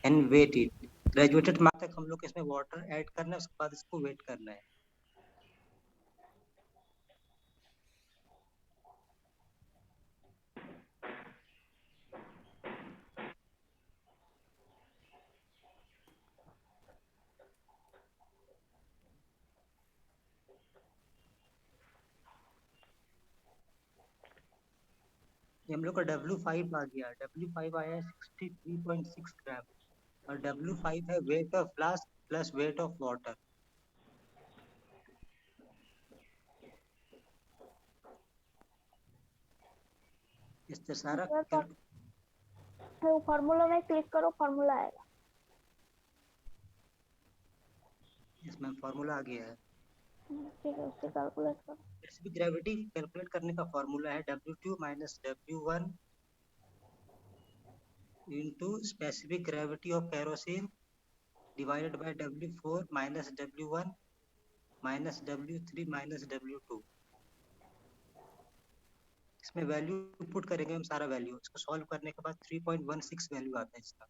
And weight it. Graduated mark तक हम लोग को इसमें वाटर ऐड करना है, उसके बाद इसको वेट करना है। ये हम लोग का W5 आ गया। W5 आया है 63.6 ग्राम, और W5 है weight of flask plus weight of water. इससे सारा वो फार्मूला में क्लिक करो, फार्मूला आएगा। इसमें फार्मूला आ गया है। ठीक है, उससे कैलकुलेट करो। स्पेसिफिक ग्रेविटी कैलकुलेट करने का फार्मूला है W2 minus W1 into specific gravity of kerosene divided by W4 minus W1 minus W3 minus W2। इसमें वैल्यू पुट करेंगे हम सारा वैल्यू, इसको सॉल्व करने के बाद 3.16 वैल्यू आता है इसका।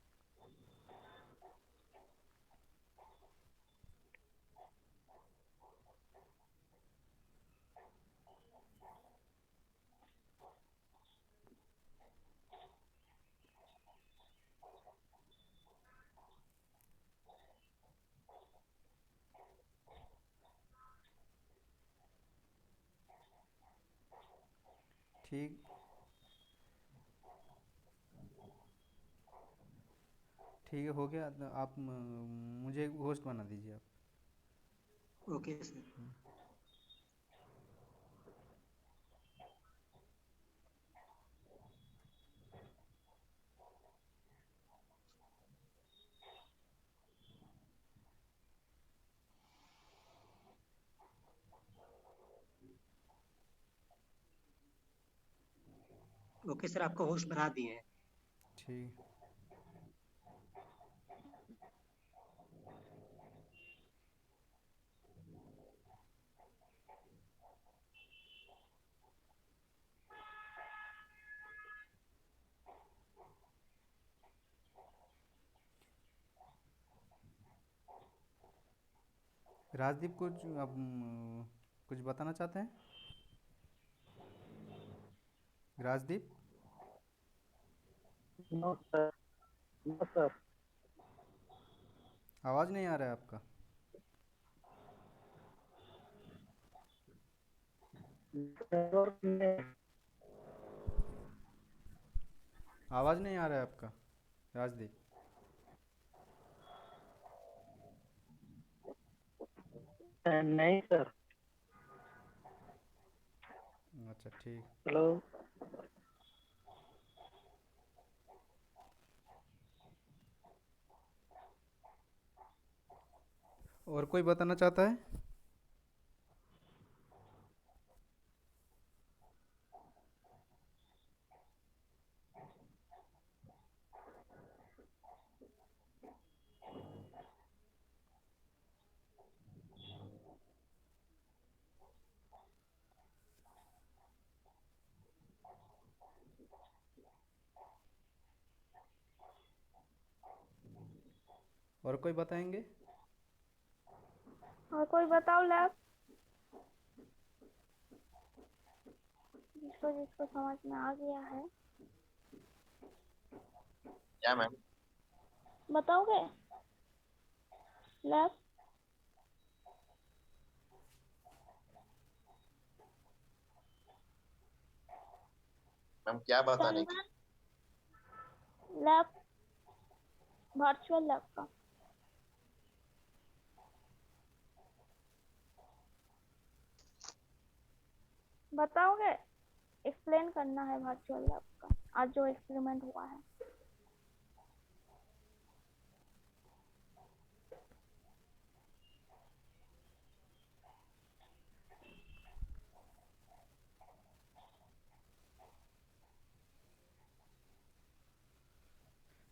ठीक ठीक है, हो गया। आप मुझे होस्ट बना दीजिए आप। Okay sir. ओके सर, आपको होस्ट बना दिए हैं। ठीक। राजदीप कुछ अब कुछ बताना चाहते हैं? Rajdeep, no sir, no sir. आवाज़ नहीं आ रहा है आपका। आवाज़ नहीं आ रहा है आपका राजदीप। नहीं सर। अच्छा ठीक। हेलो। और कोई बताना चाहता है? और कोई बताएंगे? और कोई बताओ लैब, जिसको जिसको समझ में आ गया है। क्या मैम? बताओगे लैब? मैम क्या बताने की? चंदन, लैब, वर्चुअल लैब का बताओगे? एक्सप्लेन करना है वर्चुअल लैब का, आज जो एक्सपेरिमेंट हुआ है।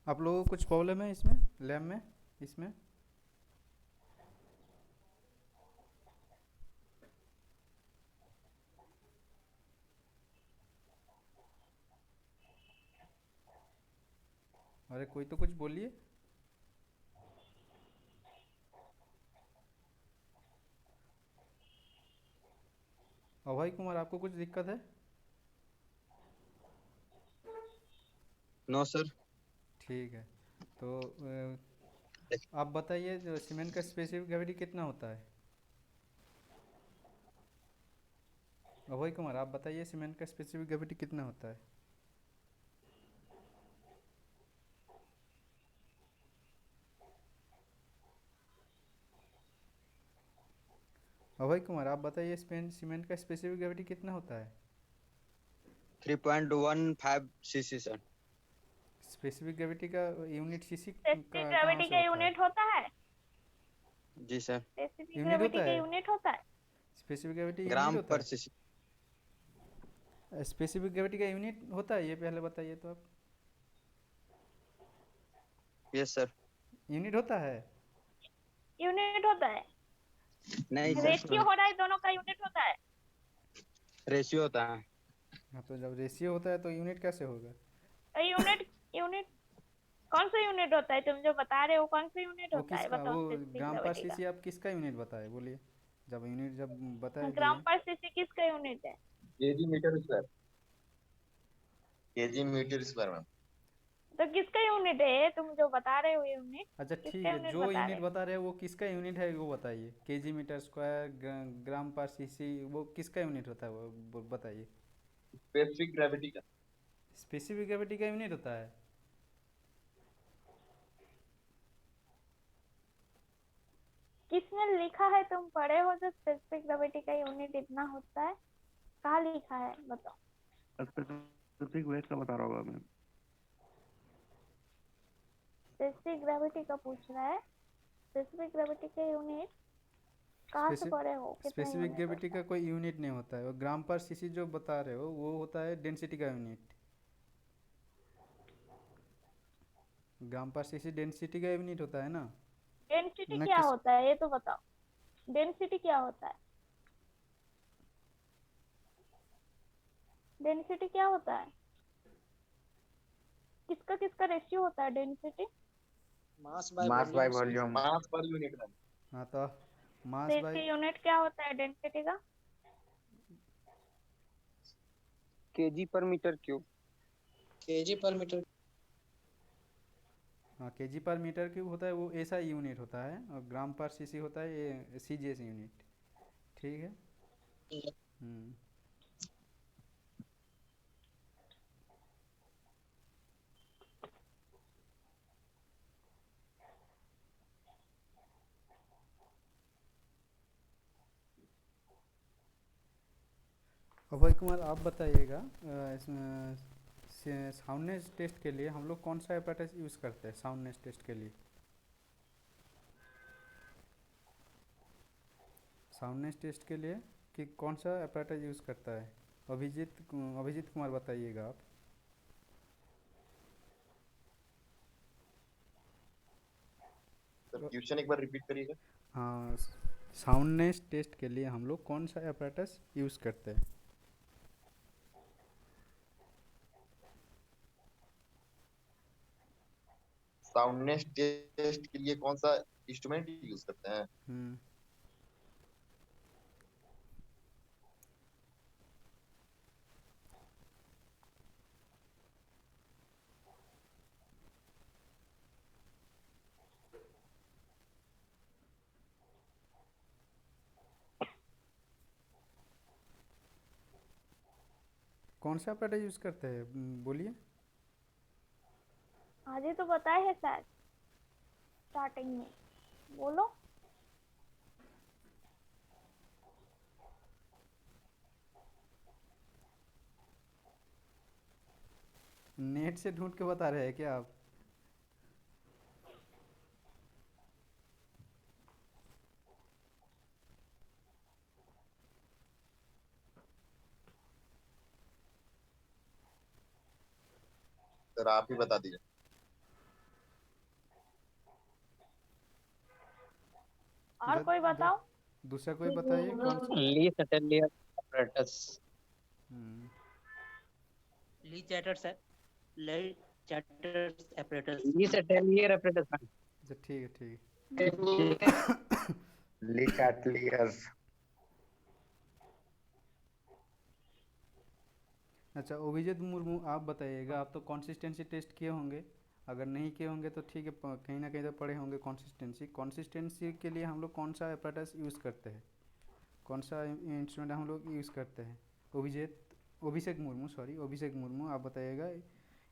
आप लोगों को कुछ प्रॉब्लम है इसमें, लैब में, इसमें? अरे कोई तो कुछ बोलिए। अभय कुमार, आपको कुछ दिक्कत है? No sir. ठीक है। तो आप बताइए, जो सीमेंट का स्पेसिफिक ग्रेविटी कितना होता है? अभय कुमार, आप बताइए सीमेंट का स्पेसिफिक ग्रेविटी कितना होता है? अभय कुमार, आप बताइए सीमेंट का स्पेसिफिक ग्रेविटी कितना होता है? 3.15 सीसी सर। स्पेसिफिक ग्रेविटी का यूनिट सीसी स्पेसिफिक का कहाँ ग्रेविटी से का होता है? यूनिट होता है? जी सर। स्पेसिफिक यूनिट ग्रेविटी होता का है? यूनिट होता है? स्पेसिफिक ग्रेविटी यूनिट ग्राम होता पर है? सीसी। स्पेसिफिक ग्रेविटी का यूनिट होता है, ये पहले बताइए तो आप। Yes sir. यूनिट होता है? यूनिट होता है? नहीं सर, रेशियो हो रहा है, दोनों का यूनिट होता है? रेशियो होता है। हाँ, तो जब रेशियो होता है तो यूनिट कैसे होगा? यूनिट यूनिट कौन सा यूनिट होता है? तुम जो बता रहे हो कौन सा यूनिट वो होता है, किसका, बताओ वो स्पेसिफिक ग्राम पर ग्रेविटी का। सीसी आप किसका यूनिट बताए, बोलिए। जब यूनिट जब बताए ग्राम दिए। पर सीसी किसका यूनिट है? KG metre square. KG metre square ma'am. तो किसका यूनिट है ये तुम जो बता रहे हो यूनिट? अच्छा किसका ठीक है, यूनिट जो बता यूनिट रहे बता रहे हैं वो किसका यूनिट है वो बताइए। केजी मीटर स्क्वायर, ग्राम पर सीसी, वो किसका यूनिट होता है वो बताइए। स्पेसिफिक ग्रेविटी का। स्पेसिफिक ग्रेविटी का यूनिट होता है? किसने लिखा है? तुम पढ़े हो जो स्पेसिफिक ग्रेविटी का यूनिट इतना होता है? कहाँ लिखा है बताओ? स्पेसिफिक वेट का बता रहा होगा मैम। स्पेसिफिक ग्रेविटी का पूछ रहा है। स्पेसिफिक ग्रेविटी के यूनिट कहाँ से पढ़े हो? कितना स्पेसिफिक यूनिट ग्रेविटी होता का है? कोई यूनिट नहीं होता है। वो ग्राम पर सीसी जो बता रहे हो वो होता है डेंसिटी का यूनिट। ग्राम पर सीसी डेंसिटी का यूनिट होता है ना। डेंसिटी न क्या किस होता है ये तो बताओ। डेंसिटी क्या होता है? डेंसिटी क्या होता है? किसका किसका रेशियो होता है density? Mass by mass by volume. Volume. Mass per unit ma'am. हाँ, तो मास तो बाय। इसकी यूनिट क्या होता है डेंसिटी का? केजी पर मीटर क्यूब। केजी पर मीटर। हाँ, केजी पर मीटर क्यूब होता है, वो ऐसा यूनिट होता है। और ग्राम पर सीसी होता है ये सीजीएस यूनिट। ठीक है। हम्म। अभय कुमार, आप बताइएगा, इसमें साउंडनेस टेस्ट के लिए हम लोग कौन सा एपरेटस यूज़ करते हैं साउंडनेस टेस्ट के लिए? साउंडनेस टेस्ट के लिए कि कौन सा एपरेटस यूज़ करता है? अभिजीत कुमार बताइएगा आप। सर क्वेश्चन एक बार रिपीट करिएगा। हाँ, साउंडनेस टेस्ट के लिए हम लोग कौन सा एपरेटस यूज़ करते हैं? साउंडनेस टेस्ट के लिए कौन सा इंस्ट्रूमेंट यूज करते हैं? हम्म। कौन सा एपरेटस यूज़ करते हैं, बोलिए। आज ही तो बताए है शायद स्टार्टिंग में। बोलो। नेट से ढूंढ के बता रहे हैं क्या आप? सर आप ही बता दीजिए। और कोई बताओ। दूसरा कोई बताइए कौन सा। ली सटेलियर apparatus। हम्म। ली चैटर्स apparatus। ली सटेलियर apparatus मैम। अच्छा ठीक है, ठीक है। ठीक है। ली चैटलियर्स। ठीक है। ली चैटर्स apparatus। ठीक है। ली चैटलियर्स। अच्छा अभिजीत मुर्मू आप बताइएगा, आप तो कंसिस्टेंसी टेस्ट किए होंगे, अगर नहीं किए होंगे तो ठीक है, कहीं ना कहीं तो पढ़े होंगे कंसिस्टेंसी। कंसिस्टेंसी के लिए हम लोग कौन सा apparatus यूज़ करते हैं, कौन सा इंस्ट्रूमेंट हम लोग यूज़ करते हैं? अभिषेक मुर्मू, सॉरी अभिषेक मुर्मू, आप बताइएगा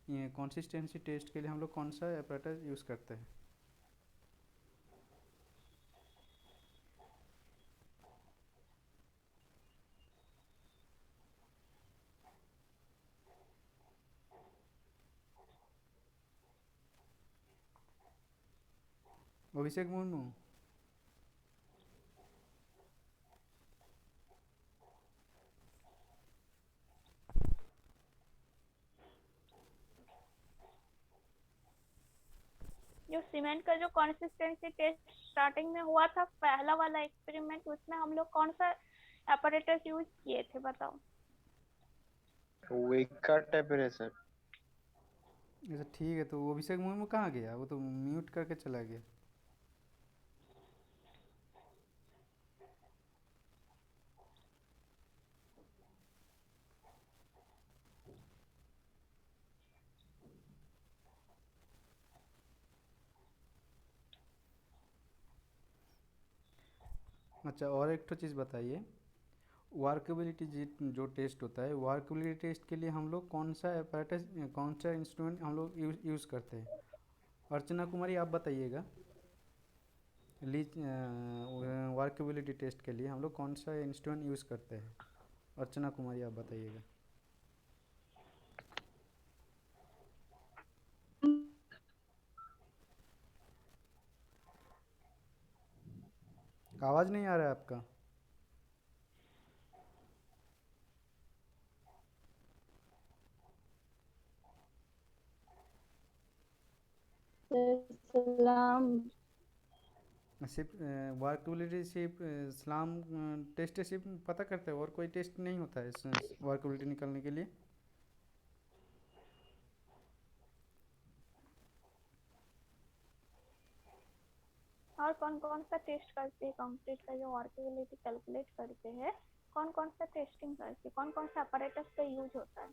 ये कंसिस्टेंसी टेस्ट के लिए हम लोग कौन सा apparatus यूज़ करते हैं? अभिषेक मुर्मू। जो सीमेंट का जो कंसिस्टेंसी टेस्ट स्टार्टिंग में हुआ था, पहला वाला एक्सपेरिमेंट, उसमें हम लोग कौन सा apparatus यूज किए थे बताओ? वेका टेम्परेचर। अच्छा ठीक है, तो अभिषेक मुर्मू कहाँ गया? वो तो म्यूट करके चला गया। अच्छा और एक तो चीज़ बताइए, वर्केबिलिटी जो टेस्ट होता है, वर्केबिलिटी टेस्ट के लिए हम लोग कौन सा apparatus, कौन सा इंस्ट्रूमेंट हम लोग यूज़ करते हैं? अर्चना कुमारी आप बताइएगा, लीज वर्केबिलिटी टेस्ट के लिए हम लोग कौन सा इंस्ट्रूमेंट यूज़ करते हैं? अर्चना कुमारी आप बताइएगा। आवाज़ नहीं आ रहा है आपका। सलाम। सिर्फ वर्केबिलिटी सिर्फ स्लाम टेस्ट सिर्फ पता करते हैं, और कोई टेस्ट नहीं होता है वर्केबिलिटी निकालने के लिए? और कौन कौन सा टेस्ट करते हैं कंक्रीट का जो वर्केबिलिटी कैलकुलेट करते हैं? कौन कौन सा टेस्टिंग करते हैं, कौन कौन सा apparatus का यूज होता है?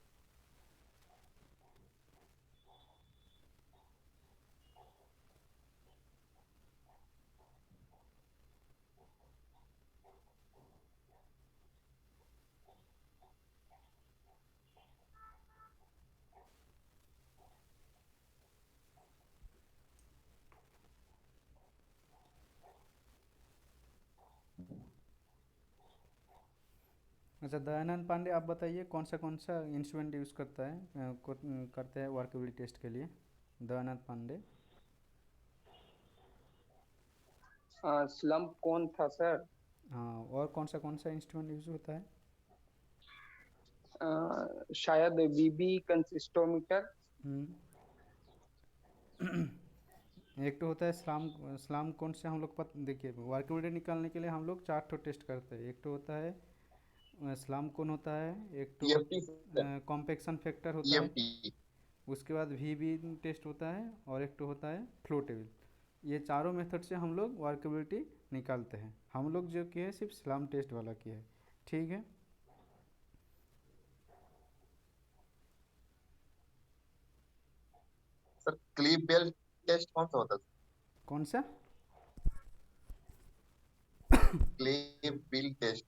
अच्छा दयानंद पांडे आप बताइए, कौन सा इंस्ट्रूमेंट यूज़ करता है, करते हैं वर्केबिलिटी टेस्ट के लिए? दयानंद पांडे। स्लम्प कौन था सर? हाँ, और कौन सा इंस्ट्रूमेंट यूज़ होता है? शायद बीबी कंसिस्टोमीटर। एक तो होता है स्लाम कौन से हम लोग देखिए, वर्केबिलिटी निकालने के लिए हम लोग 4 ठो टेस्ट करते हैं। एक तो होता है स्लाम कौन होता है, एक तो ईएफटी सर, कॉम्पेक्शन फैक्टर होता है, ईएफटी। उसके बाद वीबी टेस्ट होता है, और एक तो होता है फ्लो टेबल। ये चारों मेथड से हम लोग वर्केबिलिटी निकालते हैं। हम लोग जो किए सिर्फ स्लाम टेस्ट वाला किया है, ठीक है। सर क्लीव बेल टेस्ट कौन सा होता है? कौन सा? Cleave bell test.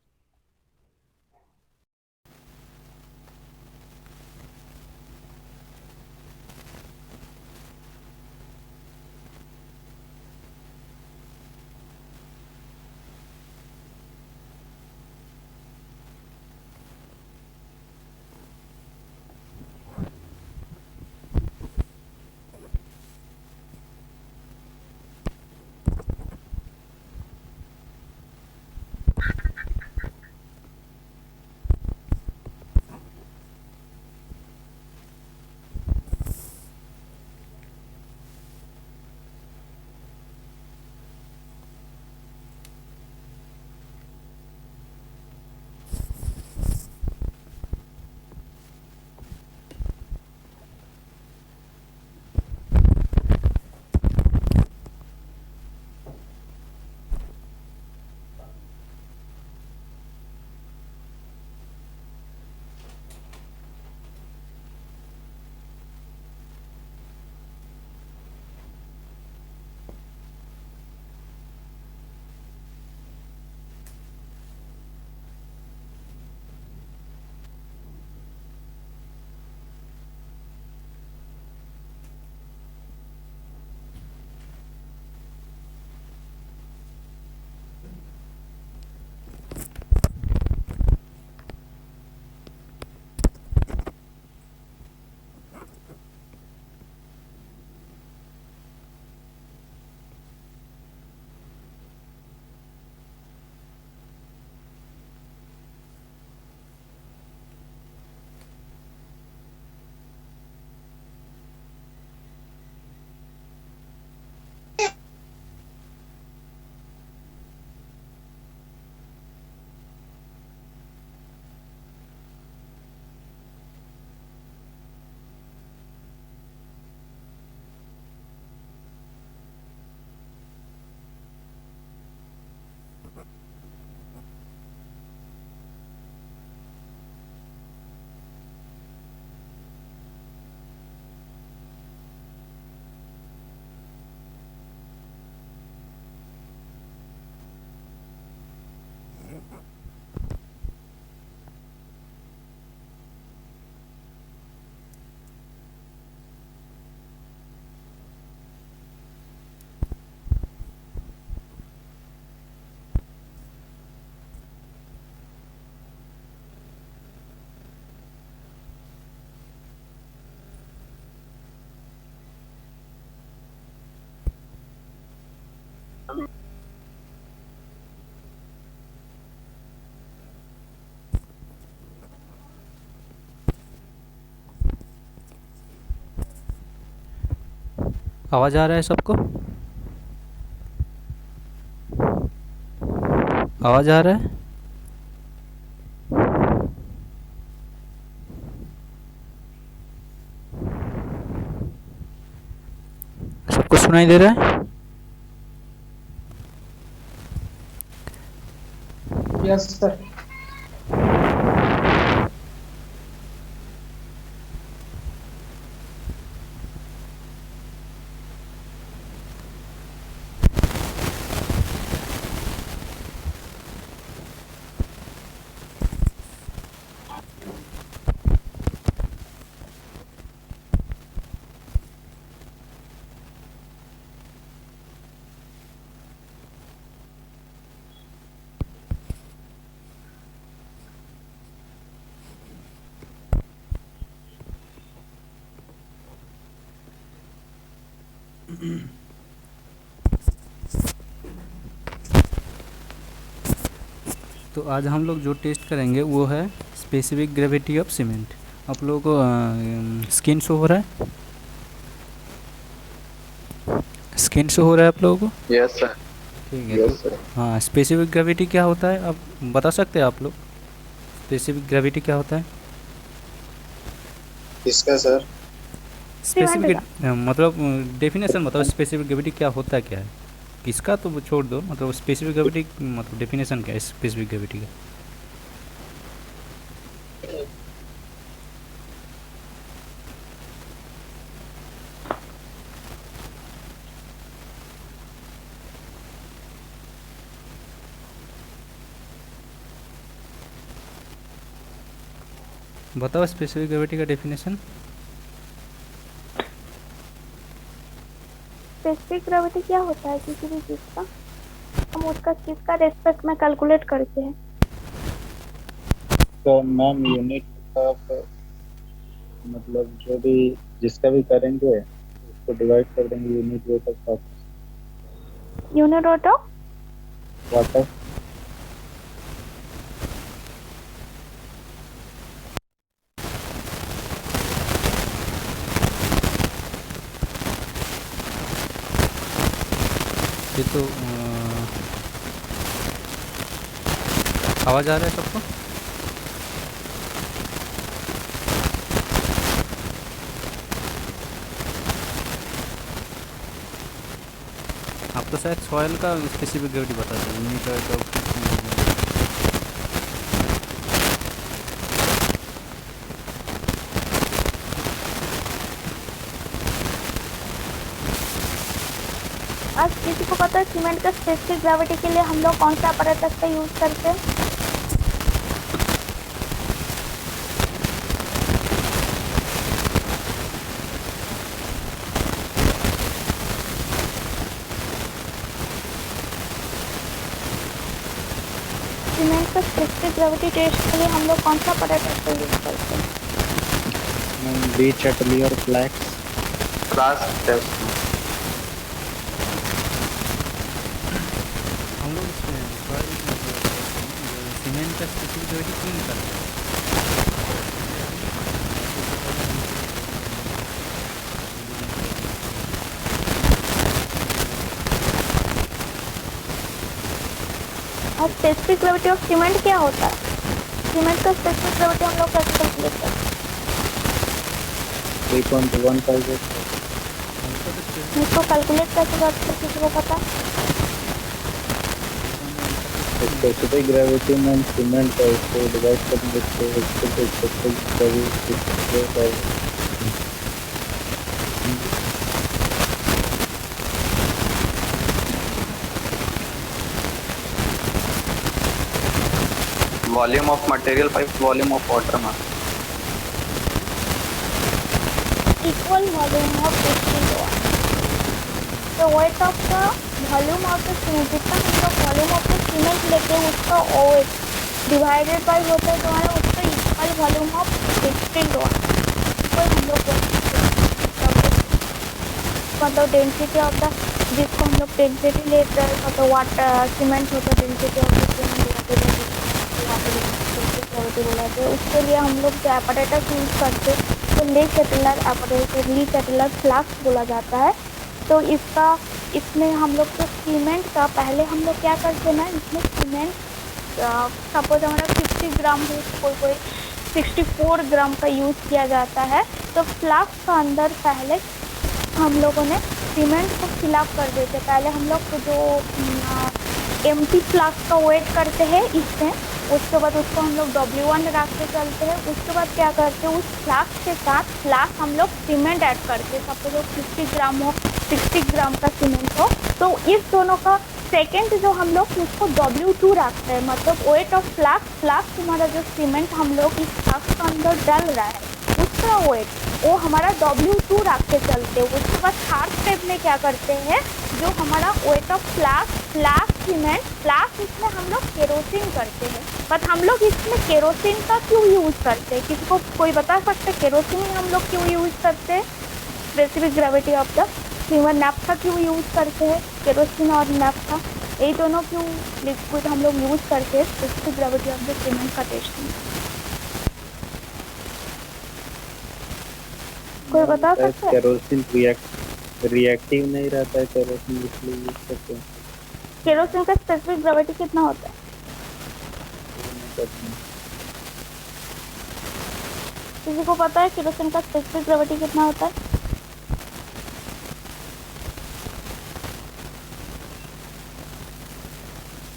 आवाज़ आ रहा है सबको? आवाज़ आ रहा है? सबको सुनाई दे रहा है? Yes sir. तो आज हम लोग जो टेस्ट करेंगे वो है स्पेसिफिक ग्रेविटी ऑफ सीमेंट। आप लोगों को स्क्रीन शो हो रहा है? स्क्रीन शो हो रहा है आप लोगों को? Yes sir. ठीक है। तो हाँ, स्पेसिफिक ग्रेविटी क्या होता है आप बता सकते हैं आप लोग? स्पेसिफिक ग्रेविटी क्या होता है? किसका सर? स्पेसिफिक मतलब डेफिनेशन बताओ, स्पेसिफिक ग्रेविटी क्या होता है, क्या है? किसका तो वो छोड़ दो, मतलब स्पेसिफिक ग्रेविटी मतलब डेफिनेशन क्या है स्पेसिफिक ग्रेविटी का? बताओ स्पेसिफिक ग्रेविटी का डेफिनेशन। स्पेसिफिक ग्रेविटी क्या होता है किसी भी चीज का, हम उसका चीज का रेस्पेक्ट में कैलकुलेट करते हैं। तो मैम यूनिट ऑफ मतलब जो भी जिसका भी करेंगे उसको डिवाइड कर देंगे unit weight of unit of water. ये तो आवाज़ आ रहा है सबको? आप तो शायद सॉइल का स्पेसिफिक ग्रेविटी बता सकते यूनिट। आज किसी को पता है सीमेंट का स्पेसिफिक ग्रेविटी के लिए हम लोग कौन सा अपैरेटस का यूज करते हैं? सीमेंट का स्पेसिफिक ग्रेविटी टेस्ट के लिए हम लोग कौन सा अपैरेटस का यूज करते हैं? बी चटली और फ्लैक्स फ्लास्क टेस्ट। हम लोग सीमेंट का स्पेसिफिक ग्रेविटी क्यों निकालते हैं? और स्पेसिफिक ग्रेविटी ऑफ सीमेंट क्या होता है? सीमेंट का स्पेसिफिक ग्रेविटी हम लोग कैसे कैलकुलेट करते हैं? 3.15 इसको कैलकुलेट कैसे करते हैं, किसी को पता? स्पेसिफिक ग्रेविटी में सीमेंट है उसको डिवाइड करेंगे तो specific gravity volume of material by volume of water में equal volume of distilled water. तो weight of the volume of the cement, जितना हम लोग वॉल्यूम ऑफ द सीमेंट लेके उसका ओएच डिवाइडेड बाय होता है तुम्हारा उसका equal volume of distilled water. कोई हम लोग मतलब डेंसिटी ऑफ द जिसको हम लोग डेंसिटी लेते हैं, तो वाटर सीमेंट होता है डेंसिटी ऑफ वाटर बोला जाता है। उसके लिए हम लोग जो एपरेटस यूज करते हैं तो ली केटलर एपरेटस, ली केटलर फ्लास्क बोला जाता है। तो इसमें हम लोग जो सीमेंट का पहले हम लोग क्या करते हैं ना, इसमें सीमेंट सपोज हमारा 50 ग्राम हो, कोई 64 ग्राम का यूज़ किया जाता है, तो फ्लास्क का अंदर पहले हम लोगों ने सीमेंट को फिलअप कर देते। पहले हम लोग जो एम्प्टी फ्लास्क का वेट करते हैं इसमें, उसके बाद उसको हम लोग W1 रख के चलते हैं। उसके बाद क्या करते हैं, उस फ्लास्क के साथ फ्लास्क हम लोग सीमेंट ऐड करते हैं। सपोज 50 ग्राम हो, 60 ग्राम का सीमेंट हो, तो इस दोनों का सेकेंड जो हम लोग उसको W2 रखते हैं, मतलब वेट ऑफ फ्लास्क हमारा जो सीमेंट हम लोग इस फ्लास्क के अंदर डाल रहा है उसका वेट वो हमारा W2 रख के चलते हैं। उसके बाद थर्ड स्टेप में क्या करते हैं, जो हमारा wait of flask cement flask, इसमें हम लोग केरोसिन करते हैं। बट हम लोग इसमें केरोसिन का क्यों यूज़ करते हैं, किसी को कोई बता सकते हैं केरोसिन हम लोग क्यों यूज़ करते हैं? Specific gravity of the cement नैप्था क्यों यूज़ करते हैं, केरोसिन और नैप्था ये दोनों क्यों लिक्विड हम लोग यूज़ करते हैं specific gravity of the cement का टेस्ट में? कोई बता सकता है? केरोसिन रिएक्टिव नहीं रहता है केरोसिन, इसलिए यूज करते हैं। केरोसिन का स्पेसिफिक ग्रेविटी कितना होता है? किसी को पता है केरोसिन का स्पेसिफिक ग्रेविटी कितना होता है?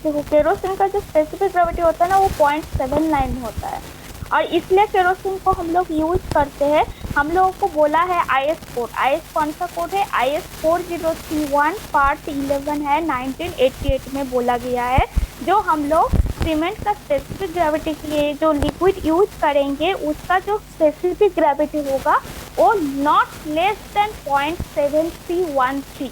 देखो केरोसिन का जो स्पेसिफिक ग्रेविटी होता है ना वो 0.79 होता है, और इसलिए केरोसिन को हम लोग यूज करते हैं। हम लोगों को बोला है IS कोड, IS कौन सा कोड है? IS 4031 पार्ट 11 है, 1988 में बोला गया है। जो हम लोग सीमेंट का स्पेसिफिक ग्रेविटी के लिए जो लिक्विड यूज करेंगे उसका जो स्पेसिफिक ग्रेविटी होगा वो नॉट लेस देन 0.7313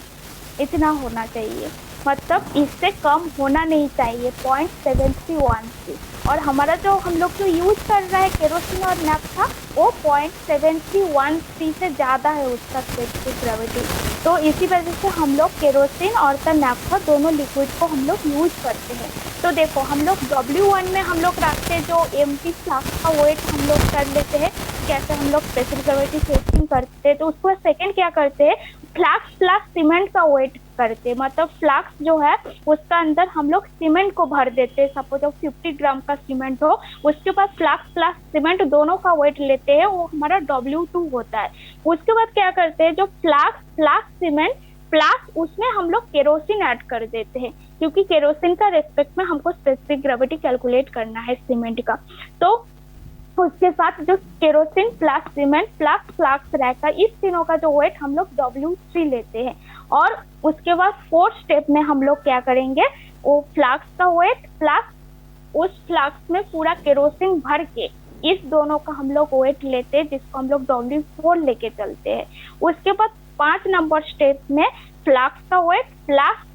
इतना होना चाहिए, मतलब इससे कम होना नहीं चाहिए 0.7313। और हमारा जो हम लोग जो यूज कर रहा है केरोसिन और नैप्था वो 0.7313 से ज़्यादा है उसका स्पेसिफिक ग्रेविटी। तो इसी वजह से हम लोग केरोसिन और नैप्था दोनों लिक्विड को हम लोग यूज करते हैं। तो देखो हम लोग W1 में हम लोग रखते हैं जो एम्प्टी फ्लास्क का वेट हम लोग कर लेते हैं, कैसे हम लोग स्पेसिफिक ग्रेविटी टेस्टिंग करते हैं। तो उसको सेकेंड क्या करते हैं, फ्लास्क प्लस सीमेंट का वेट करते हैं, मतलब फ्लास्क जो है उसका अंदर हम लोग सीमेंट को भर देते हैं। सपोज 50 ग्राम का सीमेंट हो, उसके बाद फ्लास्क प्लस सीमेंट दोनों का वेट लेते हैं, वो हमारा W2 होता है। उसके बाद क्या करते हैं, जो फ्लास्क सीमेंट प्लस उसमें हम लोग केरोसिन ऐड कर देते हैं, क्योंकि केरोसिन का रेस्पेक्ट में हमको स्पेसिफिक ग्रेविटी कैलकुलेट करना है सीमेंट का। तो उसके साथ जो kerosene plus cement plus flask रहेगा, इस तीनों का जो वेट हम लोग W3 लेते हैं। और उसके बाद फोर्थ स्टेप में हम लोग क्या करेंगे, वो फ्लास्क का वेट प्लस उस फ्लास्क में पूरा केरोसिन भर के इस दोनों का हम लोग वेट लेते हैं, जिसको हम लोग W4 लेके चलते हैं। उसके बाद 5 नंबर स्टेप में फ्लास्क का वेट प्लस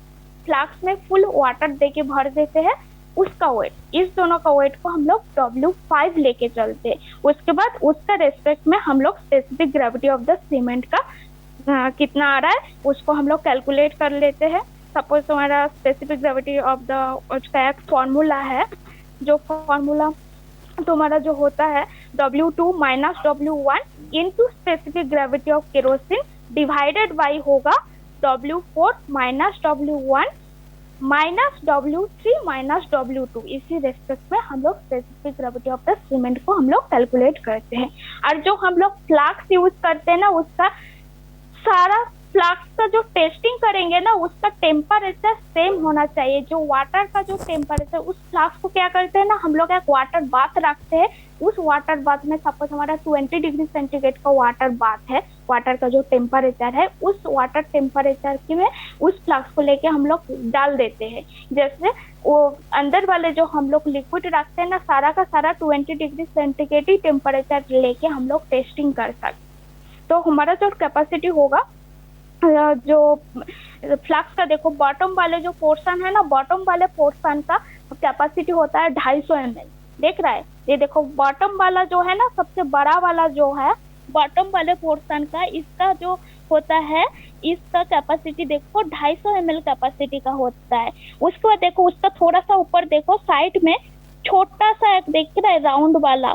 फ्लास्क में फुल वाटर देके भर देते हैं उसका वेट, इस दोनों का वेट को हम लोग W5 लेके चलते हैं। उसके बाद उसका रेस्पेक्ट में हम लोग specific gravity of the cement का कितना आ रहा है उसको हम लोग कैलकुलेट कर लेते हैं। सपोज तुम्हारा स्पेसिफिक ग्रेविटी ऑफ द उसका एक फॉर्मूला है, जो फॉर्मूला तुम्हारा जो होता है W2 minus W1 into specific gravity of kerosene divided by होगा W4 minus W1 minus W3 minus W2। इसी रेस्पेक्ट में हम लोग specific gravity of the cement को हम लोग कैलकुलेट करते हैं। और जो हम लोग फ्लास्क यूज करते हैं ना, उसका सारा फ्लास्क का जो टेस्टिंग करेंगे ना उसका टेम्परेचर सेम होना चाहिए। जो वाटर का जो टेम्परेचर, उस फ्लास्क को क्या करते हैं ना हम लोग एक वाटर बाथ रखते हैं। उस वाटर बाथ में सपोज हमारा 20 डिग्री सेंटीग्रेड का वाटर बाथ है, वाटर का जो टेम्परेचर है उस वाटर टेम्परेचर की में उस फ्लास्क को लेके हम लोग डाल देते हैं। जैसे वो अंदर वाले जो हम लोग लिक्विड रखते हैं ना, सारा का सारा 20 डिग्री सेंटीग्रेड ही टेम्परेचर लेके हम लोग टेस्टिंग कर सकते। तो हमारा जो कैपेसिटी होगा जो फ्लास्क का, देखो बॉटम वाले जो पोर्शन है ना, बॉटम वाले पोर्शन का कैपेसिटी होता है 250 ml। देख रहा है, ये देखो बॉटम वाला जो है ना, सबसे बड़ा वाला जो है बॉटम वाले पोर्शन का, इसका जो होता है, इसका कैपेसिटी देखो 250 ml कैपेसिटी का होता है। उसके बाद देखो उसका थोड़ा सा ऊपर देखो साइड में छोटा सा एक देख रहा है राउंड वाला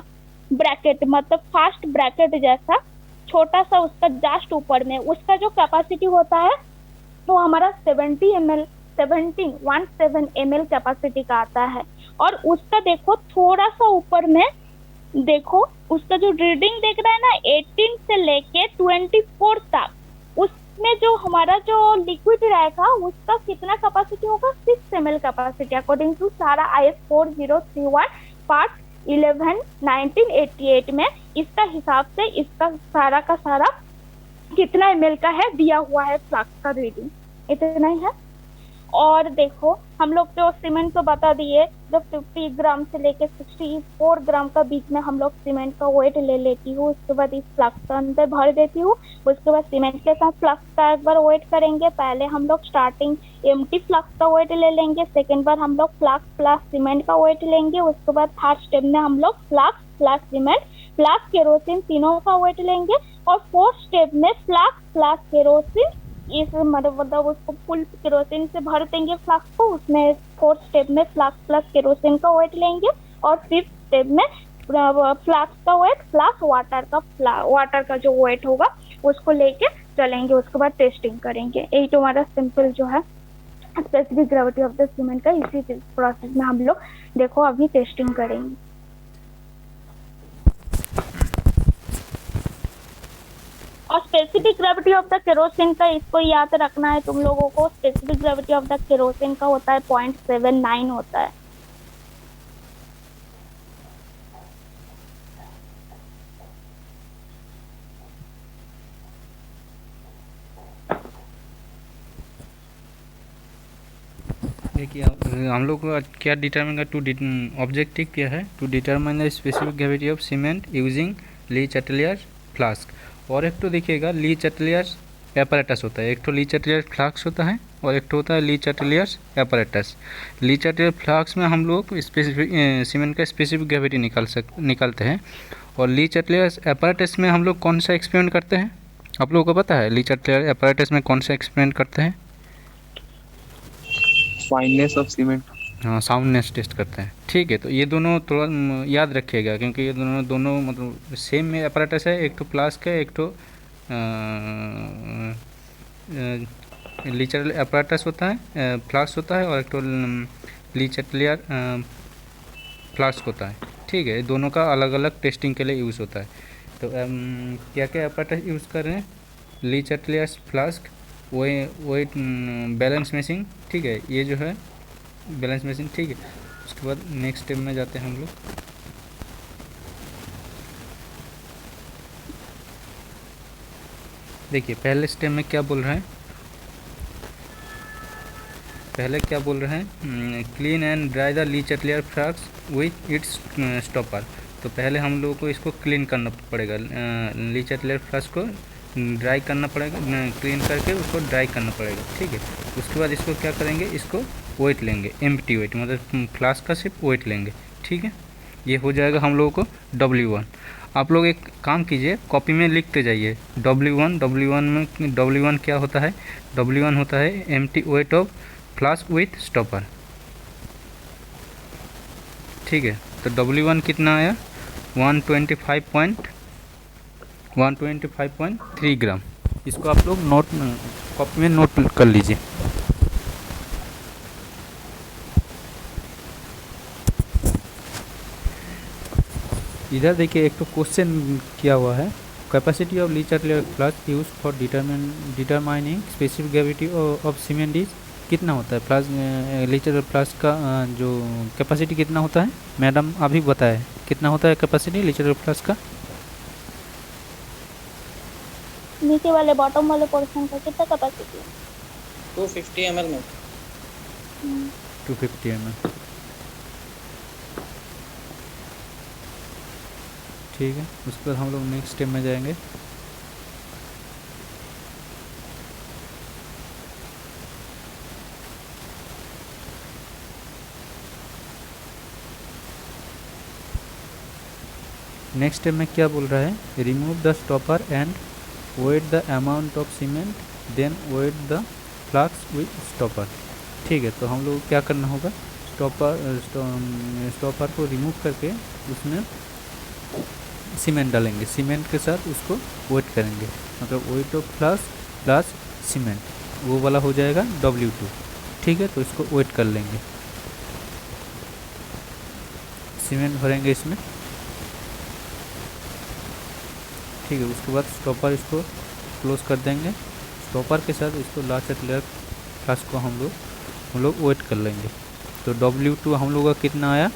ब्रैकेट, मतलब फास्ट ब्रैकेट जैसा छोटा सा, उसका जस्ट ऊपर में उसका जो कैपेसिटी होता है वो हमारा 17 ml कैपेसिटी का आता है। और उसका देखो थोड़ा सा ऊपर में देखो उसका जो रीडिंग देख रहा है ना 18 से लेके 24 तक, उसमें जो हमारा जो लिक्विड रहेगा उसका कितना कैपेसिटी होगा, 6 ml कैपेसिटी अकॉर्डिंग टू सारा IS 4031 पार्ट 11 1988 में इसका हिसाब से इसका सारा का सारा कितना ml का है दिया हुआ है फ्लास्क का रीडिंग, इतना ही है। और देखो हम लोग जो सीमेंट को बता दिए, जब 50 ग्राम से लेके 64 ग्राम का बीच में हम लोग सीमेंट का वेट ले लेती हूँ, उसके बाद इस फ्लास्क के अंदर भर देती हूँ, उसके बाद सीमेंट के साथ फ्लास्क का एक बार वेट करेंगे। पहले हम लोग स्टार्टिंग एम्प्टी फ्लास्क का वेट ले लेंगे, सेकेंड बार हम लोग फ्लास्क प्लस सीमेंट का वेट लेंगे, उसके बाद थर्ड स्टेप में हम लोग flask plus cement plus kerosene तीनों का वेट लेंगे, और फोर्थ स्टेप में फ्लास्क प्लस केरोसिन इस मतलब उसको फुल केरोसिन से भर देंगे फ्लास्क को, उसमें फोर्थ स्टेप में फ्लास्क प्लस केरोसिन का वेट लेंगे, और फिफ्थ स्टेप में फ्लास्क का वेट प्लस वाटर का जो वेट होगा उसको लेके चलेंगे। उसके बाद टेस्टिंग करेंगे। यही तो हमारा सिंपल जो है specific gravity of the cement का, इसी प्रोसेस में हम लोग देखो अभी टेस्टिंग करेंगे। और specific gravity of the kerosene का इसको याद रखना है तुम लोगों को, specific gravity of the kerosene का होता है 0.79 होता है। देखिए हम लोग को क्या डिटरमाइन का ऑब्जेक्टिव क्या है, to determine the specific gravity of cement using Le Chatelier flask. और एक तो देखिएगा ली चैटलियर एपरेटस होता है, एक तो ली चैटलियर फ्लास्क होता है और एक तो होता है ली चैटलियर एपरेटस। ली चैटलियर फ्लास्क में हम लोग स्पेसिफिक सीमेंट का स्पेसिफिक ग्रेविटी निकालते हैं, और ली चैटलियर एपरेटस में हम लोग कौन सा एक्सपेरिमेंट करते हैं, आप लोगों को पता है ली चैटलियर एपरेटस में कौन सा एक्सपेरिमेंट करते हैं? फाइननेस ऑफ सीमेंट, हाँ साउंडनेस टेस्ट करते हैं। ठीक है, तो ये दोनों थोड़ा याद रखिएगा, क्योंकि ये दोनों मतलब सेम में अपैरेटस है, एक तो फ्लास्क है, एक तो ली चैटलियर अपैरेटस होता है, फ्लास्क होता है, और एक तो ली चैटलियर फ्लास्क होता है। ठीक है, दोनों का अलग अलग टेस्टिंग के लिए यूज़ होता है। तो क्या क्या अपैरेटस यूज़ कर रहे हैं? ली चैटलियर फ्लास्क, वही बैलेंस मेशिंग। ठीक है, ये जो है बैलेंस मशीन। ठीक है, उसके बाद नेक्स्ट स्टेप में जाते हैं हम लोग। देखिए पहले स्टेप में क्या बोल रहे हैं, clean and dry the Lee Chatelier flask with its stopper. तो पहले हम लोगों को इसको क्लीन करना पड़ेगा, ली चैटलियर फ्लास्क को ड्राई करना पड़ेगा, क्लीन करके उसको ड्राई करना पड़ेगा। ठीक है, उसके बाद इसको क्या करेंगे, इसको वेट लेंगे, एम्प्टी वेट, मतलब फ्लास्क का सिर्फ वेट लेंगे। ठीक है, ये हो जाएगा हम लोगों को W1। आप लोग एक काम कीजिए, कॉपी में लिखते जाइए W1 क्या होता है? W1 होता है empty weight of flask with stopper. ठीक है, तो W1 कितना आया? 125.3 ग्राम। इसको आप लोग कॉपी में नोट कर लीजिए। इधर देखिए एक तो क्वेश्चन किया हुआ है, capacity of Lee Chatelier flask use for determining specific gravity of cement is कितना होता है? फ्लास्क ली चैटलियर फ्लास्क का जो कैपेसिटी कितना होता है? मैडम अभी बताए कितना होता है कैपेसिटी ली चैटलियर फ्लास्क का? नीचे वाले बॉटम वाले पोर्शन का कितना कैपेसिटी है? 250 ml में 250 ml। ठीक है, उसके बाद हम लोग नेक्स्ट स्टेप में जाएंगे। नेक्स्ट स्टेप में क्या बोल रहा है? Remove the stopper and weight the amount of cement then weight the flask with stopper. ठीक है, तो हम लोग को क्या करना होगा, स्टॉपर को रिमूव करके उसमें सीमेंट डालेंगे, सीमेंट के साथ उसको वेट करेंगे, मतलब wait of flask plus cement, वो वाला हो जाएगा W2। ठीक है, तो इसको वेट कर लेंगे, सीमेंट भरेंगे इसमें। ठीक है, उसके बाद स्टॉपर इसको क्लोज कर देंगे, स्टॉपर के साथ इसको लास्ट लेयर फ्लास्क को हम लोग वेट कर लेंगे। तो W2 हम लोग का कितना आया,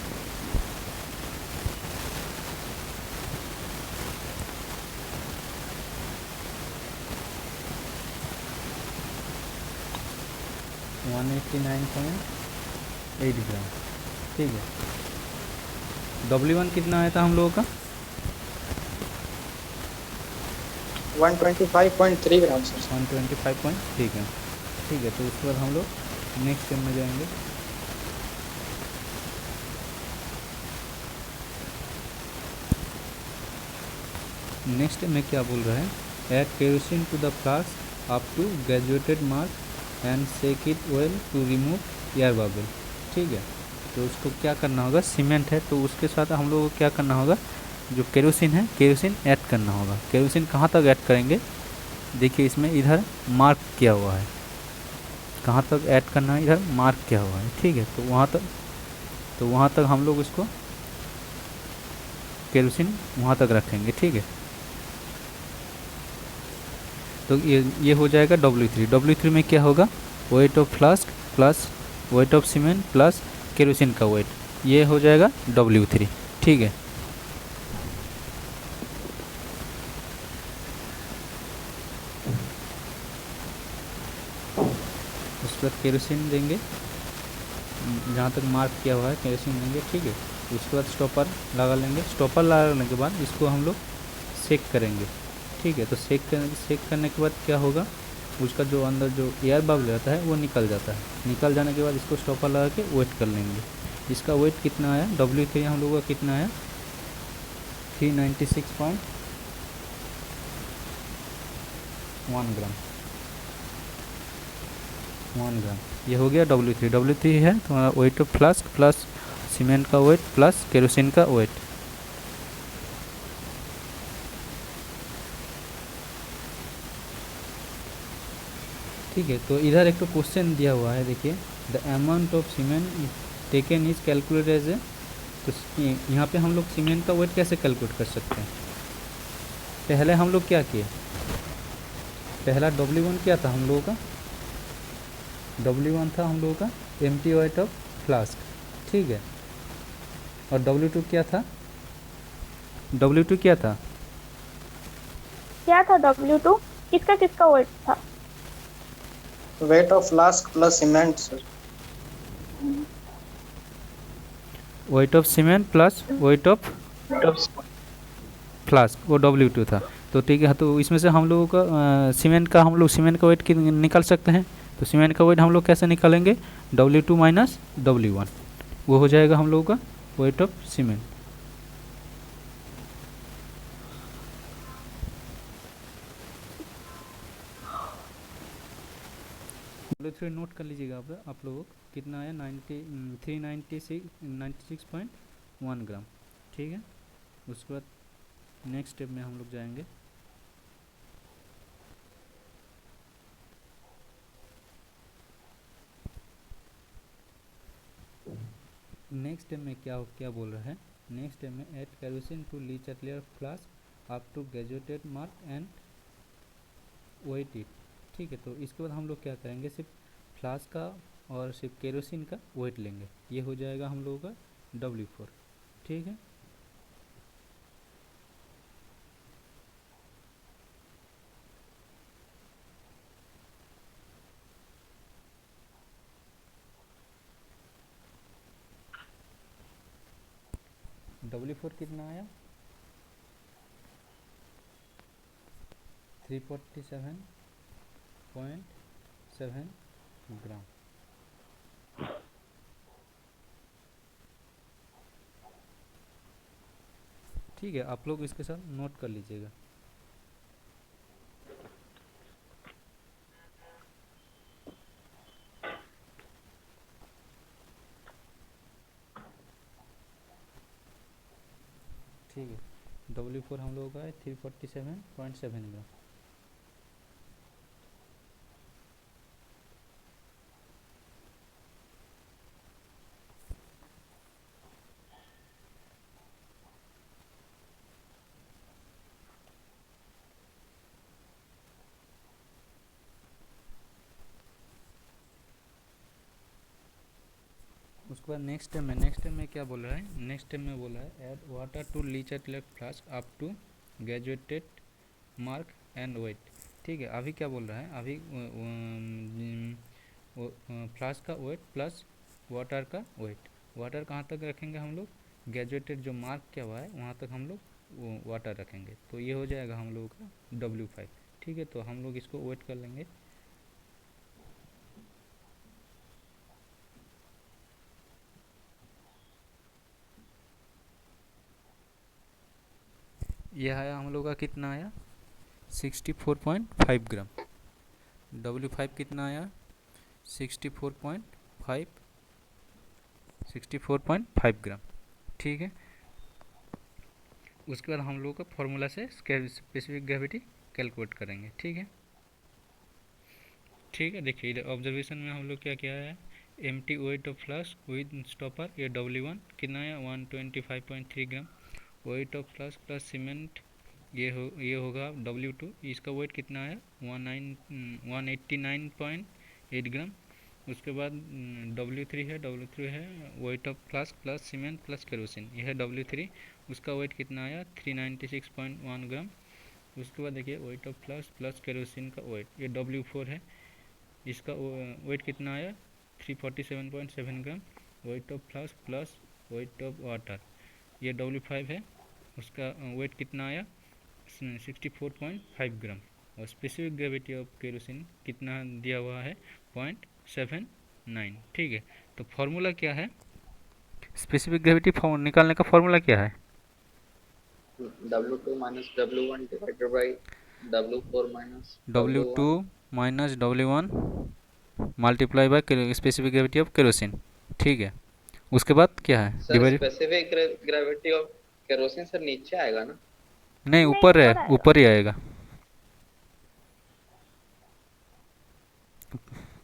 $189.8 ग्राम। ठीक है, W1 कितना आया था हम लोगों का, 125.3 ग्राम सर। 125 ठीक है। ठीक है, तो उसके बाद हम लोग नेक्स्ट स्टेप में जाएंगे। नेक्स्ट में क्या बोल रहा है, add kerosene to the flask up to graduated mark and shake it well to remove air bubble. ठीक है, तो उसको क्या करना होगा, सीमेंट है तो उसके साथ हम लोग को क्या करना होगा, जो केरोसिन है केरोसिन ऐड करना होगा। केरोसिन कहाँ तक ऐड करेंगे, देखिए इसमें इधर मार्क किया हुआ है, कहाँ तक ऐड करना है, इधर मार्क किया हुआ है। ठीक है, तो वहाँ तक हम लोग इसको केरोसिन वहाँ तक रखेंगे। ठीक है, तो ये हो जाएगा W3। W3 में क्या होगा, wait of flask plus weight of cement plus kerosene का वेट, ये हो जाएगा W3। ठीक है, उसके बाद केरोसिन देंगे, जहाँ तक मार्क किया हुआ है केरोसिन देंगे। ठीक है, उसके बाद स्टॉपर लगा लेंगे, स्टॉपर लगाने के बाद इसको हम लोग सेक करेंगे। ठीक है, तो सेक करने के बाद क्या होगा, उसका जो अंदर जो एयर बबल रहता है वो निकल जाता है, निकल जाने के बाद इसको स्टॉपर लगा के वेट कर लेंगे। इसका वेट कितना आया, W3 हम लोगों का कितना आया, 396.1 ग्राम, 1 ग्राम। ये हो गया W3। W3 है तुम्हारा wait of flask plus cement का वेट प्लस केरोसिन का वेट। ठीक है, तो इधर एक तो क्वेश्चन दिया हुआ है, देखिए the amount of cement taken is calculate as a, तो यहाँ पे हम लोग सीमेंट का वेट कैसे कैलकुलेट कर सकते हैं। पहले हम लोग क्या किए, पहला W1 क्या था हम लोगों का, W1 था हम लोगों का एम्प्टी वेट ऑफ फ्लास्क। ठीक है, और W2 क्या था, W2 क्या था, W2 किसका किसका वेट था, wait of flask plus cement sir. Wait of cement plus weight of flask, वो W2 था। तो ठीक है, तो इसमें से हम लोगों का सीमेंट का वेट निकाल सकते हैं। तो सीमेंट का वेट हम लोग कैसे निकालेंगे, W2 माइनस W1, वो हो जाएगा हम लोगों का wait of cement. W3 note कर लीजिएगा आप लोगों को कितना आया, 96.1 ग्राम। ठीक है, उसके बाद नेक्स्ट स्टेप में हम लोग जाएंगे। नेक्स्ट स्टेप में क्या क्या बोल रहा है, नेक्स्ट स्टेप में add kerosene to Le Chatelier flask up to graduated mark and weight it. ठीक है, तो इसके बाद हम लोग क्या करेंगे, सिर्फ फ्लास्क का और सिर्फ केरोसिन का वेट लेंगे, ये हो जाएगा हम लोगों का W4। ठीक है, W4 कितना आया, 347.7 ग्राम। ठीक है, आप लोग इसके साथ नोट कर लीजिएगा। ठीक है। W4 हम लोगों का है 347.7 ग्राम। उसके बाद नेक्स्ट स्टेप में क्या बोल रहा है, नेक्स्ट स्टेप में बोला है add water to Le Chatelier flask up to graduated mark and weight. ठीक है, अभी क्या बोल रहा है, अभी फ्लास्क का वेट प्लस वाटर का वेट। वाटर कहाँ तक रखेंगे हम लोग, ग्रेजुएटेड जो मार्क क्या हुआ है वहाँ तक हम लोग वाटर रखेंगे, तो ये हो जाएगा हम लोगों का W5। ठीक है, तो हम लोग इसको वेट कर लेंगे। यह आया हम लोग का, कितना आया 64.5 ग्राम। W5 कितना आया 64.5 ग्राम। ठीक है, उसके बाद हम लोग का फॉर्मूला से स्पेसिफिक ग्रेविटी कैलकुलेट करेंगे। ठीक है, ठीक है। देखिए इधर ऑब्जर्वेशन में हम लोग क्या किया है, empty weight of flask with stopper, ये W1 कितना है 125.3 gram. Weight of flask plus cement ये होगा W2, इसका वेट कितना है 189.8 ग्राम। उसके बाद W3 है weight of flask plus cement plus kerosene, यह है W3, उसका वेट कितना आया 396.1 ग्राम। उसके बाद देखिए weight of flask plus kerosene का वेट, ये W4 है, इसका वेट कितना आया 347.7 gram. Weight of flask plus weight of water, ये W5 है, उसका वेट कितना आया 64.5 ग्राम। और स्पेसिफिक ग्रेविटी ऑफ केरोसिन कितना दिया हुआ है 0.79। ठीक है, तो फॉर्मूला क्या है, स्पेसिफिक ग्रेविटी निकालने का फॉर्मूला क्या है, W2 minus W1 divided by W4 minus W2 minus W1 multiply by specific gravity of kerosene. ठीक है, उसके बाद क्या है sir divide, specific gravity of kerosene sir नीचे आएगा ना? नहीं ऊपर है, आएगा। ऊपर ही आएगा।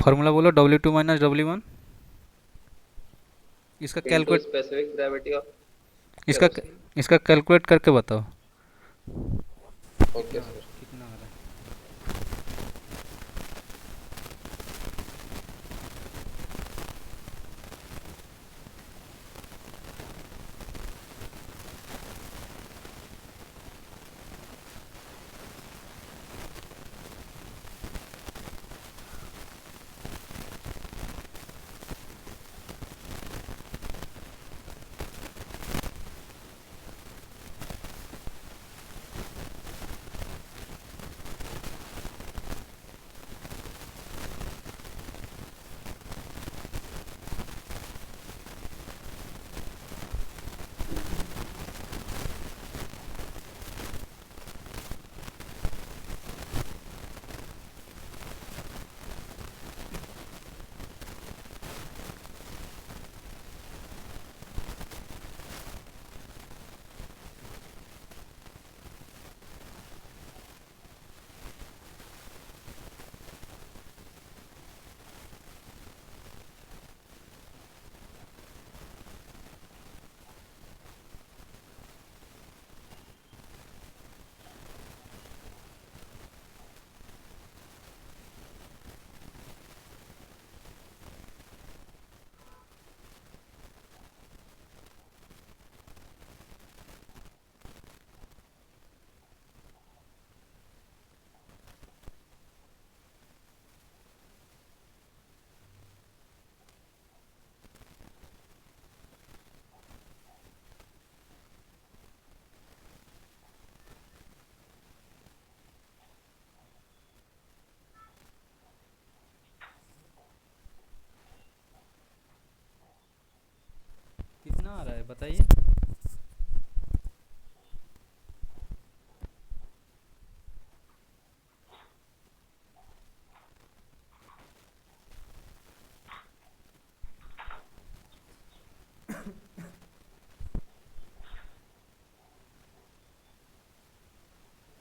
फॉर्मूला बोलो W2 माइनस W1, इसका into calculate, specific gravity of इसका केरोसिन। इसका कैलकुलेट करके बताओ ओके सर। कितना आ रहा है। कितना आ रहा है बताइए।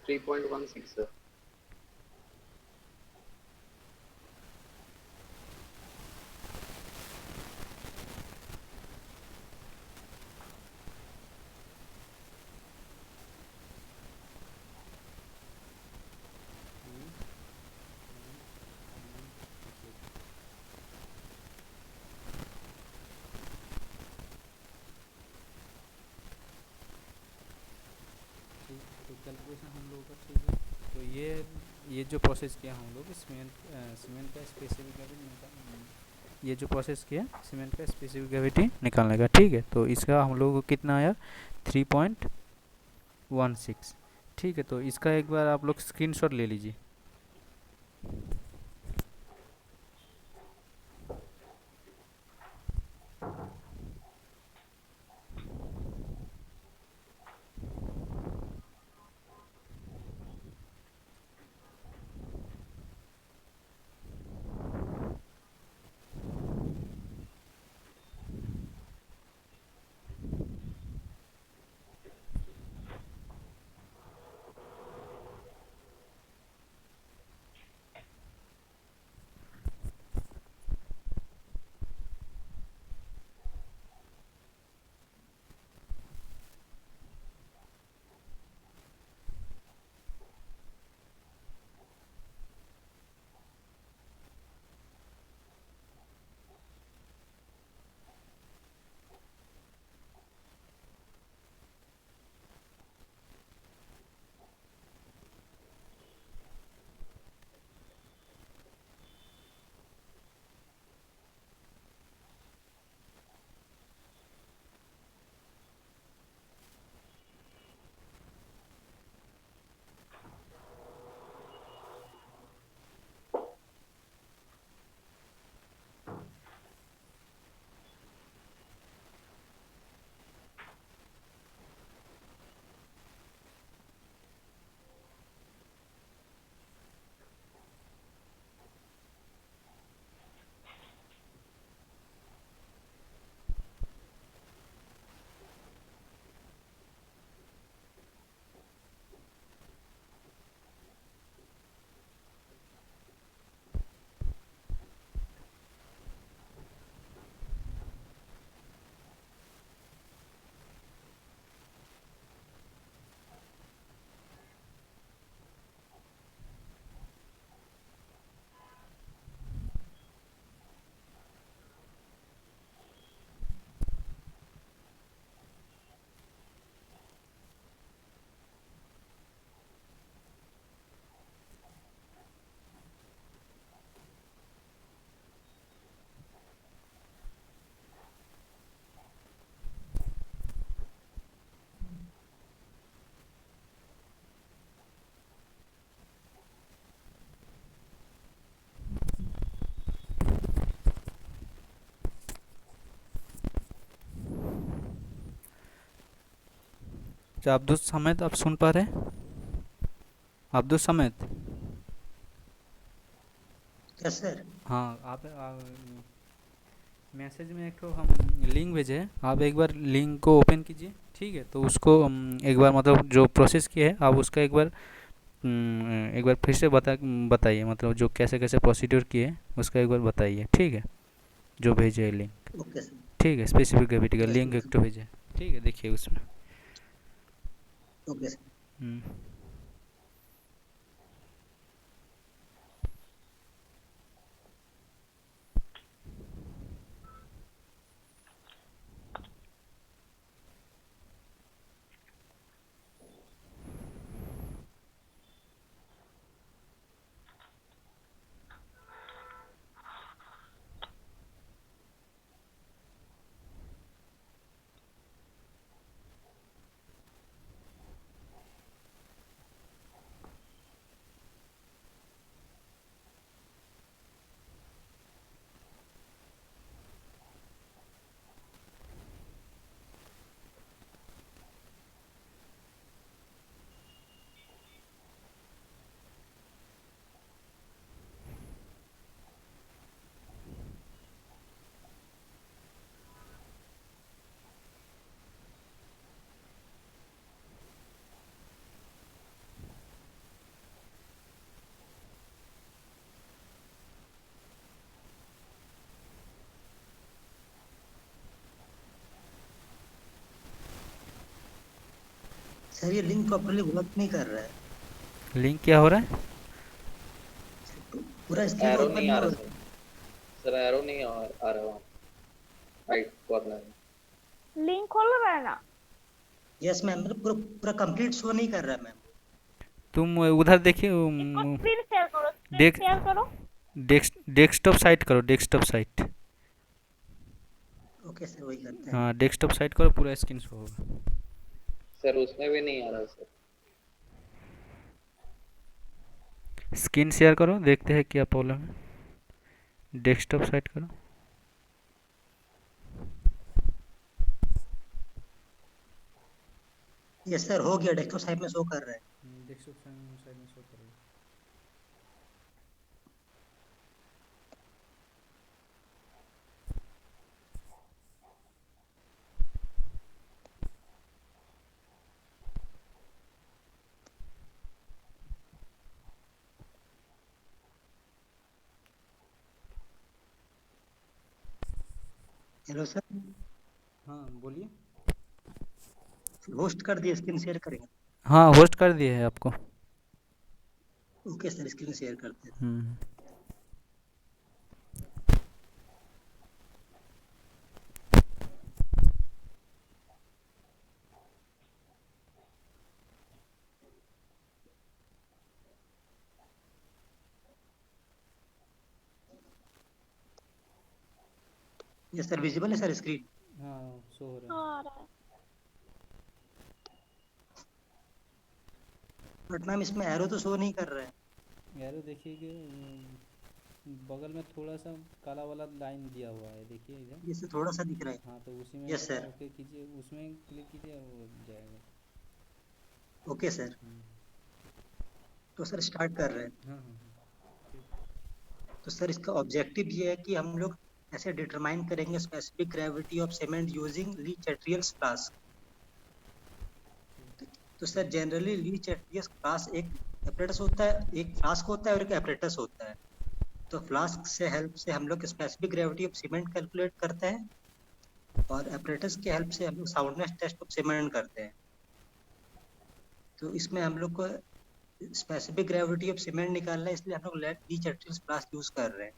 3.16 सर। ठीक, तो कैलकुलेशन हम लोगों का ठीक है। तो ये जो प्रोसेस किया हम लोग सीमेंट का स्पेसिफिक ग्रेविटी ये जो प्रोसेस किया सीमेंट का स्पेसिफिक ग्रेविटी निकालने का, ठीक है। तो इसका हम लोगों को कितना आया 3.16, ठीक है। तो इसका एक बार आप लोग स्क्रीनशॉट ले लीजिए। क्या अब्दुल समेत आप सुन पा रहे हैं? अब्दुल समेत, यस सर। हाँ आप मैसेज में एक तो हम लिंक भेजे हैं, आप एक बार लिंक को ओपन कीजिए, ठीक है। तो उसको एक बार मतलब जो प्रोसेस किया है आप उसका एक बार फिर से बताइए, मतलब जो कैसे कैसे प्रोसीड्यूर किए उसका एक बार बताइए, ठीक है। जो भेजे है लिंक, ओके सर। ठीक है, स्पेसिफिक ग्रेविटी का यस लिंक एक तो भेजे, ठीक है, देखिए उसमें। Okay sir. हम्म, सर ये लिंक प्रॉपर्ली वर्क नहीं कर रहा है, लिंक क्या हो रहा है? पूरा स्क्रीन एरो ओपन नहीं नहीं आ हो रहा रहा। सर एरो नहीं आ रहा वहाँ राइट कॉर्नर में। लिंक खोल रहा है ना? यस मैम, मतलब पूरा पूरा कंप्लीट शो नहीं कर रहा है मैम। तुम उधर देखिए, इसको स्क्रीन शेयर करो, स्क्रीन डेस्क शेयर करो। डेस्कटॉप साइट करो, डेस्कटॉप साइट। ओके सर, वही करते हैं। हाँ, डेस्कटॉप साइट करो, पूरा स्क्रीन शो होगा। सर उसमें भी नहीं आ रहा सर। स्क्रीन शेयर करो, देखते हैं क्या प्रॉब्लम है। डेस्कटॉप साइट करो। यस सर, हो गया, डेस्कटॉप साइट में शो कर रहा है। डेस्कटॉप साइट में शो करेगा। हेलो सर, हाँ बोलिए। होस्ट कर दिए, स्क्रीन शेयर करेंगे। हाँ, होस्ट कर दिए है आपको। ओके सर, स्क्रीन शेयर करते हैं। हम्म। यस सर, विजिबल है सर स्क्रीन। हाँ, शो हो रहा है। हाँ, आ रहा है। बट मैम इसमें एरो तो शो नहीं कर रहा है। यारो देखिए कि बगल में थोड़ा सा काला वाला लाइन दिया हुआ है, देखिए इधर। ये सर थोड़ा सा दिख रहा है। हाँ, तो उसी में यस सर। ओके कीजिए, उसमें क्लिक कीजिए, हो जाएगा। ओके सर, तो सर स्टार्ट कर रहे हैं। हाँ हाँ तो सर इसका ऑब्जेक्टिव ये है कि हम लोग ऐसे डिटरमाइन करेंगे specific gravity of cement using Le Chatelier's flask. तो sir generally Le Chatelier's flask एक एपरेटस होता है, एक फ्लास्क होता है और एक एपरेटस होता है। तो फ्लास्क से हेल्प से हम लोग specific gravity of cement calculate करते हैं, और एपरेटस की हेल्प से हम लोग साउंडनेस टेस्ट ऑफ सीमेंट करते हैं। तो इसमें हम लोग को स्पेसिफिक ग्रेविटी ऑफ सीमेंट निकालना है, इसलिए हम लोग ली चैट्रियस फ्लास्क यूज कर रहे हैं।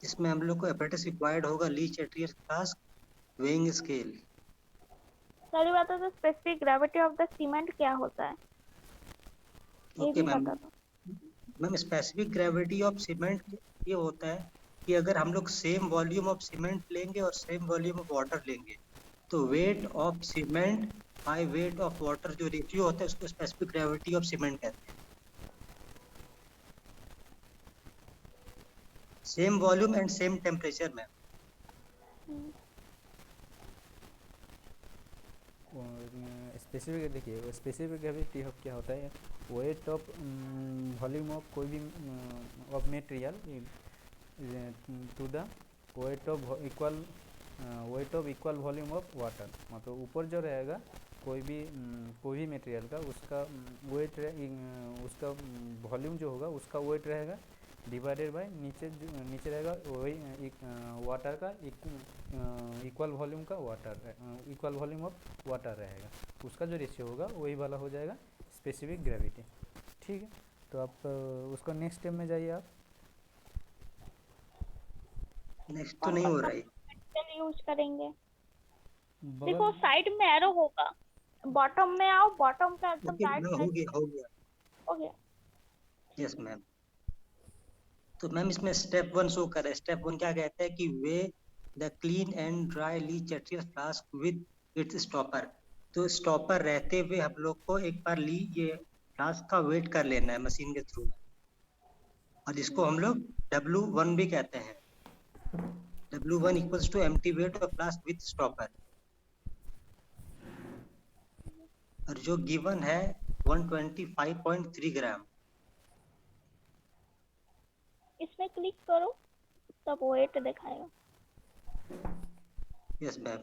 इसमें हम लोग को एपरेटस रिक्वायर्ड होगा ली चैट्रियस फ्लास्क वेइंग स्केल। सारी बातें तो specific gravity of the cement क्या होता है ये ओके भी मैम। बता दो। Ma'am specific gravity of cement ये होता है कि अगर हम लोग सेम वॉल्यूम ऑफ सीमेंट लेंगे और सेम वॉल्यूम ऑफ वाटर लेंगे, तो weight of cement by weight of water जो रेशियो होता है उसको स्पेसिफिक ग्रेविटी ऑफ सीमेंट कहते हैं। Same volume and same temperature में। स्पेसिफिक देखिए, स्पेसिफिक ग्रेविटी क्या होता है? वेट ऑफ वॉल्यूम ऑफ कोई भी of material to the weight of equal volume of water. मतलब ऊपर जो रहेगा कोई भी मटेरियल का, उसका वेट उसका वॉल्यूम जो होगा उसका वेट रहेगा डिवाइडेड बाय नीचे रहेगा वही वाटर का इक्वल वॉल्यूम का इक्वल वॉल्यूम ऑफ वाटर रहेगा, उसका जो रेशियो होगा वही वाला हो जाएगा स्पेसिफिक ग्रेविटी। ठीक है, तो आप उसको नेक्स्ट स्टेप में जाइए। आप नेक्स्ट तो नहीं हो रहा है। यूज करेंगे। बगल देखो साइड में एरो होगा, बॉटम में आओ, बॉटम का एकदम ओके राइट मैम, हो गया हो गया। हो गया। Yes ma'am. तो मैम इसमें स्टेप 1 शो कर रहा है। स्टेप 1 क्या कहता है कि weigh the clean and dry Le Chatelier's flask with its stopper. तो स्टॉपर रहते हुए हम लोग को एक बार ये फ्लास्क का वेट कर लेना है मशीन के थ्रू, और जिसको हम लोग W1 भी कहते हैं। W1 equals to empty weight of flask with stopper, और जो गिवन है 125.3 ग्राम। इसमें क्लिक करो तब वेट दिखाएगा। यस मैम,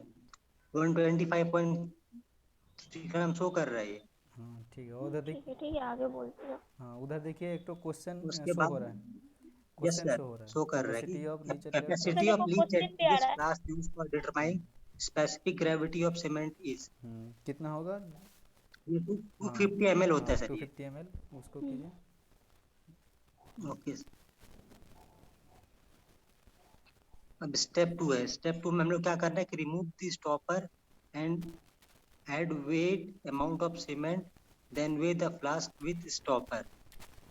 125.3 ग्राम शो कर रहा है ये। हाँ ठीक है, उधर ठीक है आगे बोलते हो। हाँ उधर देखिए, एक तो क्वेश्चन उसके शो बाद हो रहा है। यस क्वेश्चन सर, शो हो रहा है, शो कर रहा है कि कैपेसिटी ऑफ लीच कैपेसिटी ऑफ देखो लीच क्वेश्चन भी आ दिस रहा है। Flask used for determining specific gravity of cement is. कितना होगा? ये 250 ml होता है सर ये। 250 ml उसको कीजिए। ओके। अब स्टेप 2 है। स्टेप 2 में हम लोग क्या करना है कि remove the stopper and add weight amount of cement then weigh the flask with stopper.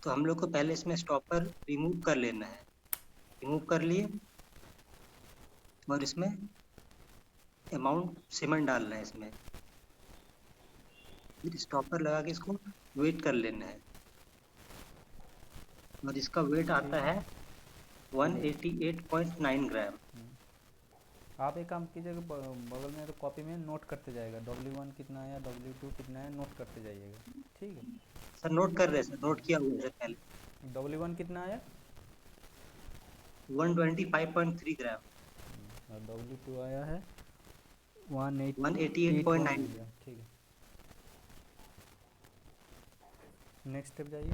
तो हम लोग को पहले इसमें स्टॉपर रिमूव कर लेना है। रिमूव कर लिए और इसमें अमाउंट सीमेंट डालना है इसमें। फिर स्टॉपर लगा के इसको वेट कर लेना है और इसका वेट आता है 188.9 ग्राम। आप एक काम कीजिएगा, बगल में तो कॉपी में नोट करते जाएगा, W1 कितना आया, W2 कितना है, नोट करते जाइएगा, ठीक है। सर नोट कर रहे हैं सर, नोट किया हुआ है सर पहले। W1 कितना आया 125.3 ग्राम। और W2 आया है 188.9। ठीक है। नेक्स्ट स्टेप जाइए।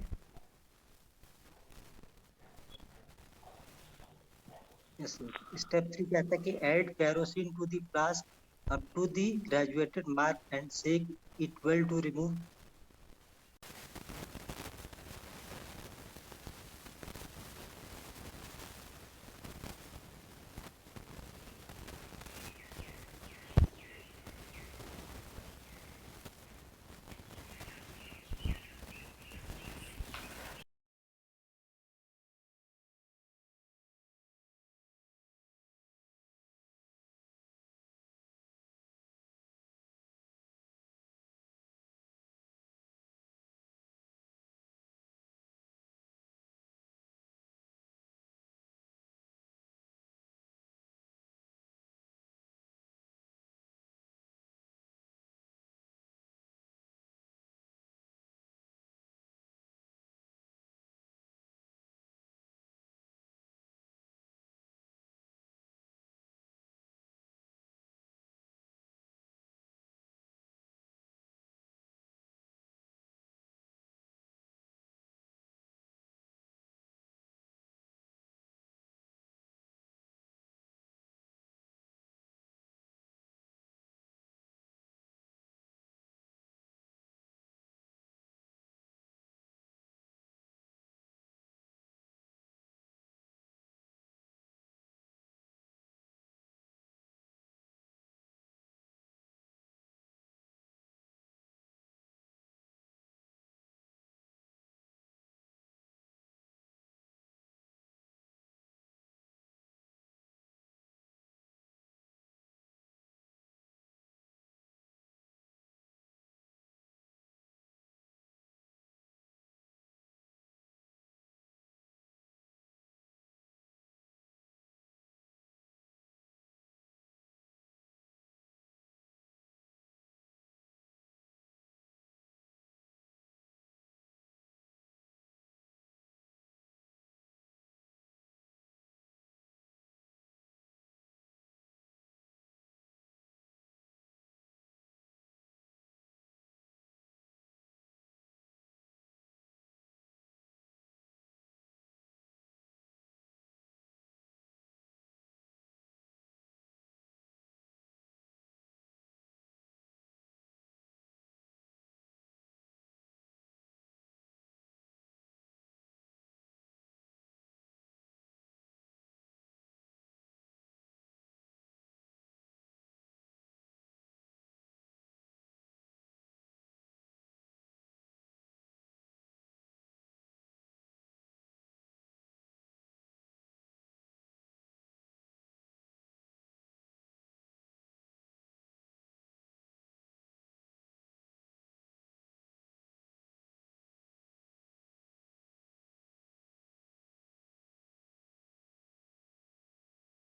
Yes sir. स्टेप 3 कहता है कि add kerosene to the flask up to the graduated mark and shake it well to remove